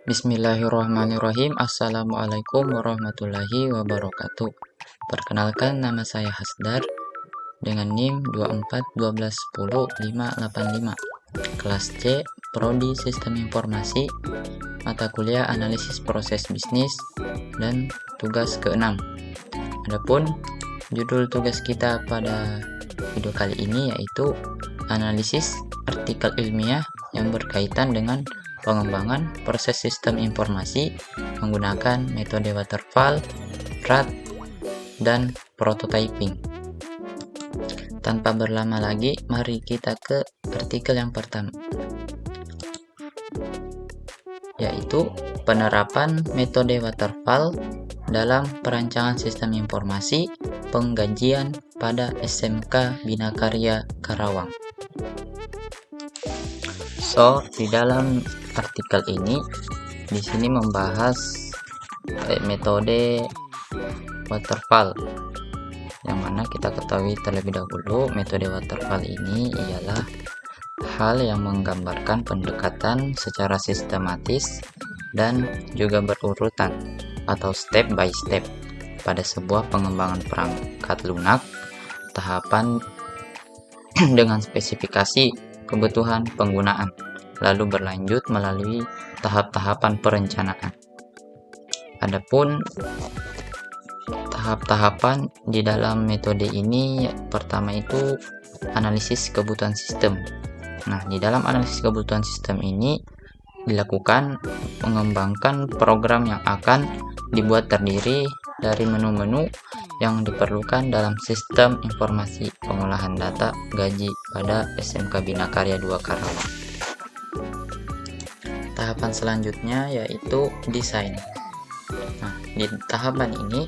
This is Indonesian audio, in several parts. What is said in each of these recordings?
Bismillahirrahmanirrahim. Assalamualaikum warahmatullahi wabarakatuh. Perkenalkan, nama saya Hasdar dengan NIM 2412100585, kelas C, Prodi Sistem Informasi, mata kuliah Analisis Proses Bisnis, dan tugas ke-6. Adapun judul tugas kita pada video kali ini yaitu analisis artikel ilmiah yang berkaitan dengan pengembangan proses sistem informasi menggunakan metode waterfall, RAT, dan prototyping. Tanpa berlama lagi, mari kita ke artikel yang pertama, yaitu penerapan metode waterfall dalam perancangan sistem informasi penggajian pada SMK Bina Karya Karawang. Di dalam artikel ini di sini membahas metode waterfall, yang mana kita ketahui terlebih dahulu metode waterfall ini ialah hal yang menggambarkan pendekatan secara sistematis dan juga berurutan atau step by step pada sebuah pengembangan perangkat lunak, tahapan dengan spesifikasi kebutuhan penggunaan, lalu berlanjut melalui tahap-tahapan perencanaan. Adapun tahap-tahapan di dalam metode ini, pertama itu analisis kebutuhan sistem. Nah, di dalam analisis kebutuhan sistem ini dilakukan mengembangkan program yang akan dibuat terdiri dari menu-menu yang diperlukan dalam sistem informasi pengolahan data gaji pada SMK Bina Karya 2 Karawang. Tahapan selanjutnya yaitu desain. Nah, di tahapan ini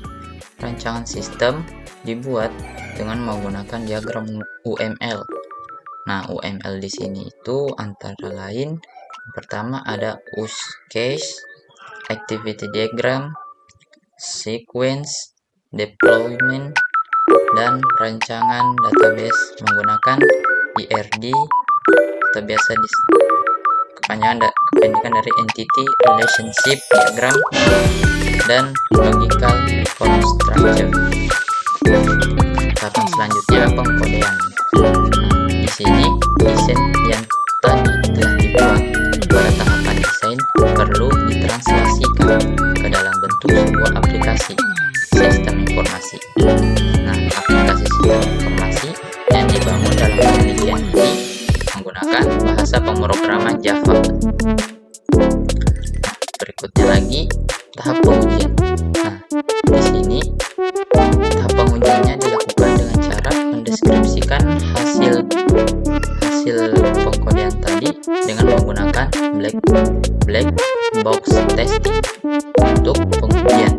rancangan sistem dibuat dengan menggunakan diagram UML. Nah, UML di sini itu antara lain pertama ada use case, activity diagram, sequence, deployment, dan rancangan database menggunakan ERD atau biasa kepanjangan dari Entity Relationship Diagram dan Logical Construction. Tahapan selanjutnya pengkodean. Di sini desain yang tadi telah dibuat pada tahapan desain perlu ditranslasikan ke dalam bentuk sebuah aplikasi sistem informasi. Nah, aplikasi sistem informasi yang dibangun dalam penelitian ini menggunakan bahasa pemrograman Java. Berikutnya lagi tahap pengujian. Nah, di sini tahap pengujiannya dilakukan dengan cara mendeskripsikan hasil pengkodean tadi dengan menggunakan black box testing untuk pengujian,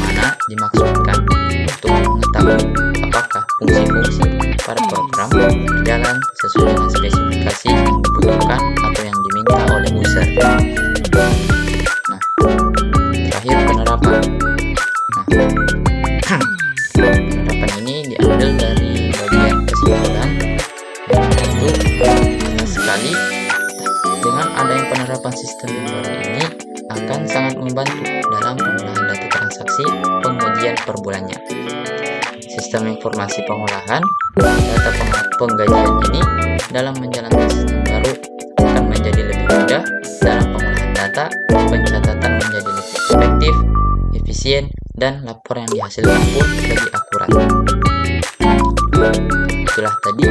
mana dimaksudkan untuk mengetahui apakah fungsi-fungsi pada program berjalan sesuai dengan spesifikasi yang dibutuhkan atau yang diminta oleh user. Nah, terakhir penerapan. Penerapan ini diambil dari bagian kesimpulan, yaitu jelas sekali dengan adanya penerapan sistem yang baru ini akan sangat membantu dalam pengolahan data transaksi pengujian per bulannya. Sistem informasi pengolahan data penggajian ini dalam menjalankan sistem baru akan menjadi lebih mudah dalam pengolahan data, pencatatan menjadi lebih efektif, efisien, dan laporan yang dihasilkan pun lebih akurat. Itulah tadi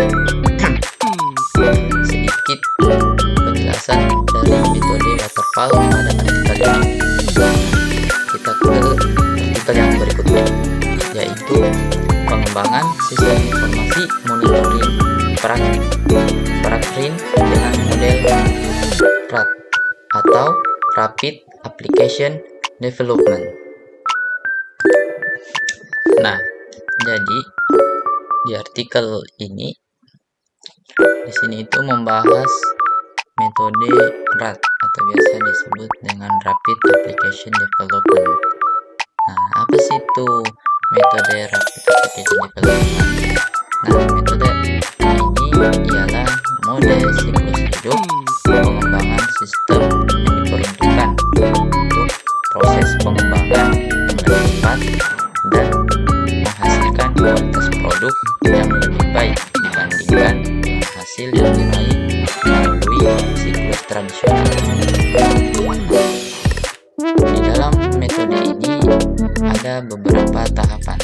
sedikit penjelasan dari metode waterfall pada artikel ini. Kita ke artikel yang berikutnya, yaitu pengembangan sistem informasi monitoring prakrin dengan model RAT atau Rapid Application Development. Nah, jadi di artikel ini di sini itu membahas metode RAT atau biasa disebut dengan Rapid Application Development. Nah, apa sih itu metode Rapid Application Development? Nah, metode ini ialah mode siklus hidup pengembangan sistem yang diperuntukkan Di dalam metode ini ada beberapa tahapan.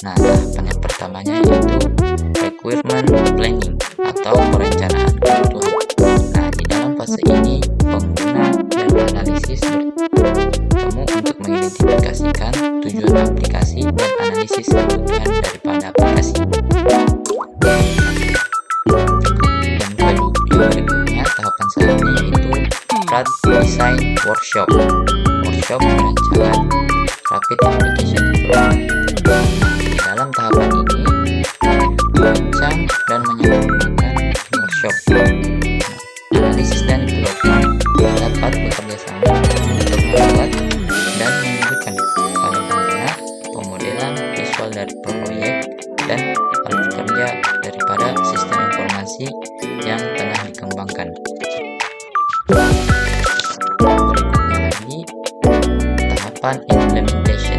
Nah, tahapan yang pertamanya yaitu requirement planning atau perencanaan kebutuhan. Nah, di dalam fase ini pengguna dan analisis bertemu untuk mengidentifikasikan tujuan aplikasi dan analisis kebutuhan daripada aplikasi. Yang berikutnya tahapan selanjutnya yaitu RAD Design Workshop perencanaan Rapid Application Development. Di dalam tahapan ini merancang dan menyempurnakan workshop. Analisis dan development dapat bekerja sama untuk membuat dan menunjukkan pada pengguna pemodelan visual dari proyek dan alur kerja daripada sistem informasi yang tengah dikembangkan. Berikutnya lagi tahapan implementation,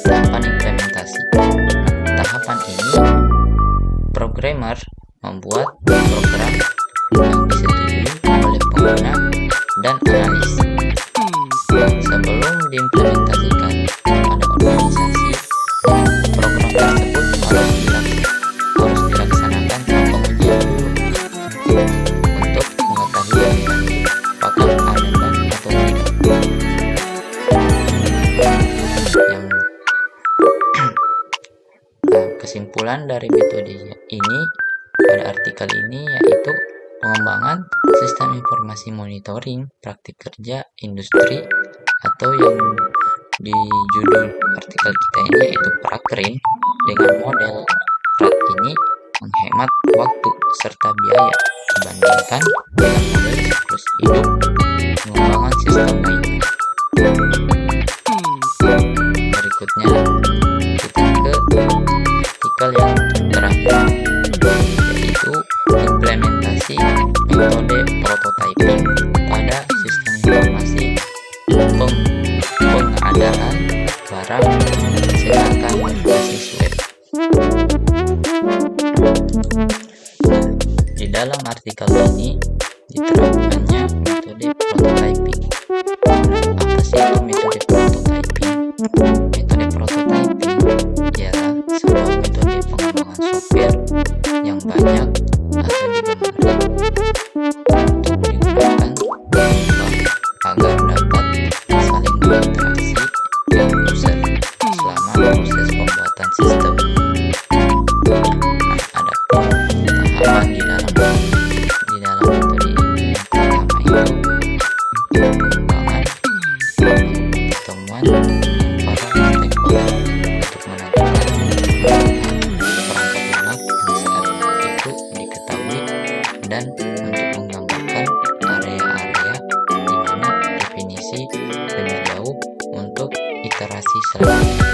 tahapan implementasi. Tahapan ini programmer membuat program yang disetujui oleh pengguna dan analis. Sebelum diimplementasikan pada organisasi, program tersebut harus dilaksanakan pengujian dulu untuk mengetahui apakah ada bug atau tidak. Kesimpulan dari metode ini pada artikel ini yaitu pengembangan sistem informasi monitoring praktik kerja industri, atau yang di judul artikel kita ini yaitu Prakrin. Dengan model RAD ini menghemat waktu serta biaya dibandingkan dengan model siklus hidup pengembangan sistem lainnya. Berikutnya kita ke artikel yang terakhir yaitu implementasi metode prototyping pada sistem informasi pengadaan barang sedangkan berbasis web. Di dalam artikel ini diterapkannya metode prototyping. Apa sih itu metode prototyping? Metode prototyping ialah sebuah metode pengembangan software yang banyak atau digemari untuk digunakan agar dapat saling berinteraksi dengan user selama proses pembuatan sistem. Ada tahapan di dalam metode ini. Yang pertama itu pengembangan pertemuan para stakeholder untuk menentukan perangkat lunak yang saat itu diketahui dan untuk menggambarkan area-area di mana definisi lebih jauh untuk iterasi selanjutnya.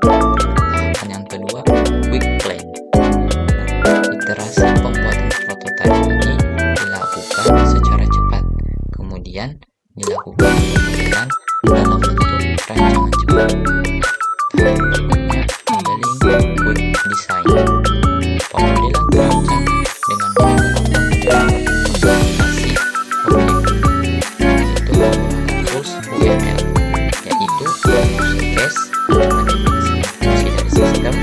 Tahapan yang kedua, quick plan. Iterasi pembuatan prototipe ini dilakukan secara cepat, kemudian dilakukan pemodelan dalam bentuk rancangan cepat. Tahap berikutnya, modeling quick design. Pemodelan terancang dengan menggunakan implementasi objek, yaitu menggunakan tools UML, yaitu user case untuk mendefinisikan fungsi dari sistem,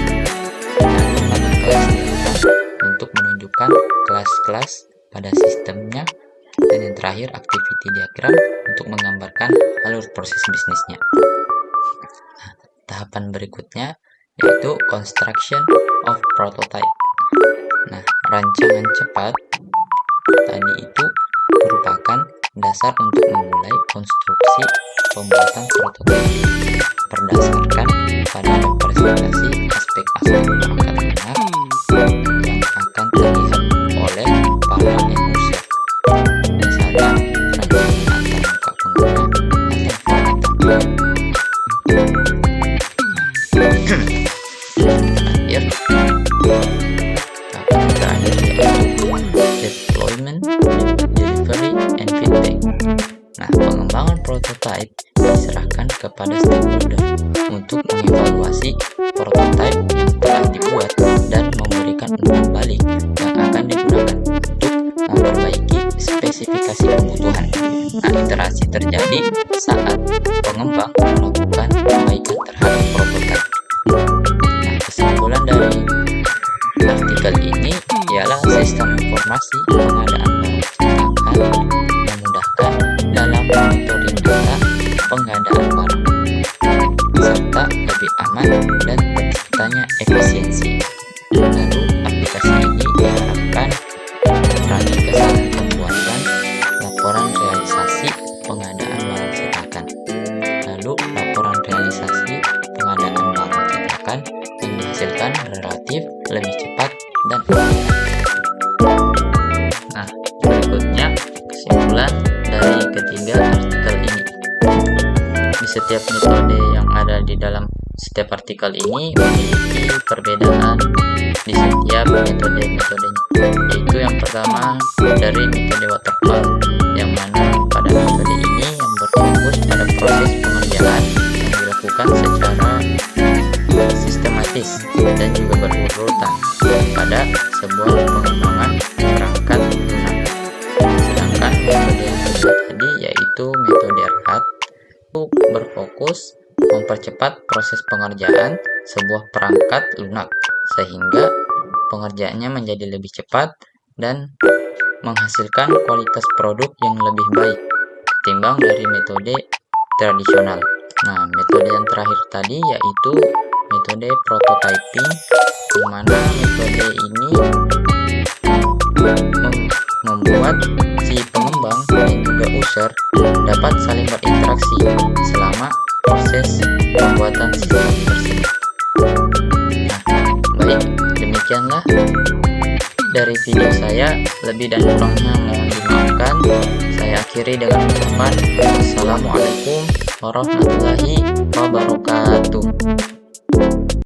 lalu ada kelas diagram untuk menunjukkan kelas-kelas pada sistemnya, dan yang terakhir activity diagram untuk menggambarkan alur proses bisnisnya. Tahapan berikutnya yaitu construction of prototype. Nah, rancangan cepat tadi itu merupakan dasar untuk memulai konstruksi pembuatan prototipe berdasarkan pada representasi aspek-aspek perangkat lunak yang akan terlihat oleh para end user, misalnya rancangan antar muka pengguna atau format tampilan. Terakhir yaitu deployment, delivery, and feedback. Nah, pengembangan prototipe diserahkan kepada stakeholder untuk mengevaluasi prototipe yang telah dibuat dan memberikan umpan balik yang akan digunakan untuk memperbaiki spesifikasi spesifikasi kebutuhan. Nah, iterasi terjadi saat pengembang melakukan perbaikan terhadap prototipe. Nah, kesimpulan dari artikel ini ialah sistem informasi pengadaan barang cetakan memudahkan dalam monitoring data pengadaan barang, serta lebih aman dan terciptanya efisiensi. Lalu, aplikasi ini diharapkan mengurangi kesalahan pembuatan laporan realisasi pengadaan barang cetakan. Lalu, laporan realisasi pengadaan barang cetakan yang dihasilkan relatif lebih cepat dan aman. Nah, berikutnya kesimpulan dari ketiga artikel ini. Di setiap metode yang ada di dalam setiap artikel ini memiliki perbedaan di setiap metode-metodenya, yaitu yang pertama dari metode waterfall, yang mana pada metode ini yang berfokus pada proses pengerjaan yang dilakukan secara sistematis dan juga berurutan pada sebuah pengembangan perangkat lunak. Sedangkan metode yang kedua tadi yaitu metode RHAT berfokus mempercepat proses pengerjaan sebuah perangkat lunak sehingga pengerjaannya menjadi lebih cepat dan menghasilkan kualitas produk yang lebih baik ketimbang dari metode tradisional. Nah, metode yang terakhir tadi yaitu metode prototyping, di mana metode ini membuat si pengembang dan juga user dapat saling berinteraksi selama proses pembuatan sistem tersebut. Nah, baik, demikianlah dari video saya. Lebih dan kurangnya mohon dimaafkan. Saya akhiri dengan ucapan Assalamualaikum warahmatullahi wabarakatuh.